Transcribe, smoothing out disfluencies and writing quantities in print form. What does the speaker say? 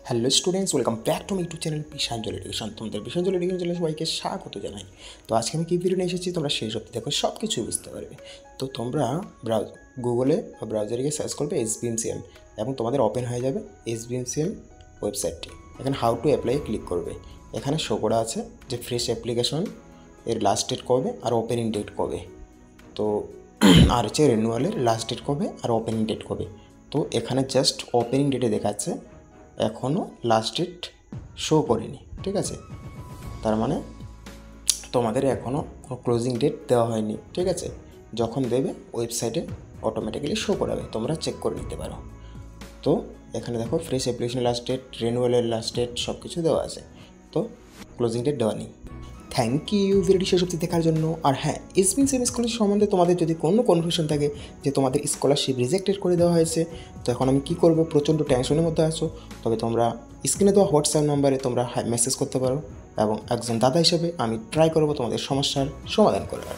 Hello students, welcome back to my YouTube channel Bishanjal education. তোমাদের Bishanjal education চ্যানেলে সবাইকে স্বাগত জানাই। তো আজকে আমি কী ভিডিও নিয়ে এসেছি তোমরা সেই সপ্তাহে দেখো সব কিছুই বুঝতে পারবে। তো তোমরা গুগলে বা ব্রাউজারে গিয়ে সার্চ করবে SBMCM এবং তোমাদের ওপেন হয়ে যাবে SBMCM ওয়েবসাইটটি। এখানে হাউ টু অ্যাপ্লাই ক্লিক করবে। এখানে শো করা আছে যে ফ্রেশ অ্যাপ্লিকেশন এর লাস্ট ডেট কবে আর ওপেনিং ডেট কবে। তো আর হচ্ছে রিনিউয়ালের লাস্ট ডেট কবে আর ওপেনিং ডেট কবে। তো এখানে জাস্ট ওপেনিং ডেটে দেখাচ্ছে, এখনও লাস্ট ডেট শো করেনি, ঠিক আছে। তার মানে তোমাদের এখনও ক্লোজিং ডেট দেওয়া হয়নি, ঠিক আছে। যখন দেবে ওয়েবসাইটে অটোমেটিক্যালি শো করাবে, তোমরা চেক করে নিতে পারো। তো এখানে দেখো ফ্রেশ অ্যাপ্লিকেশন লাস্ট ডেট, রিনিউয়ালের লাস্ট ডেট সব কিছু দেওয়া আছে। তো ক্লোজিং ডেট দেওয়া নেই। থ্যাংক ইউ ভিডিওটি শেষ অবধি দেখার জন্য। আর হ্যাঁ, SBMCM স্কলারশিপ সম্বন্ধে তোমাদের যদি কোনো কনফিউশন থাকে যে তোমাদের স্কলারশিপ রিজেক্টেড করে দেওয়া হয়েছে, তো এখন আমি কী করবো, প্রচণ্ড টেনশনের মধ্যে আছো, তবে তোমরা স্ক্রিনে দেওয়া হোয়াটসঅ্যাপ নাম্বারে তোমরা মেসেজ করতে পারো এবং একজন দাদা হিসেবে আমি ট্রাই করবো তোমাদের সমস্যার সমাধান করার।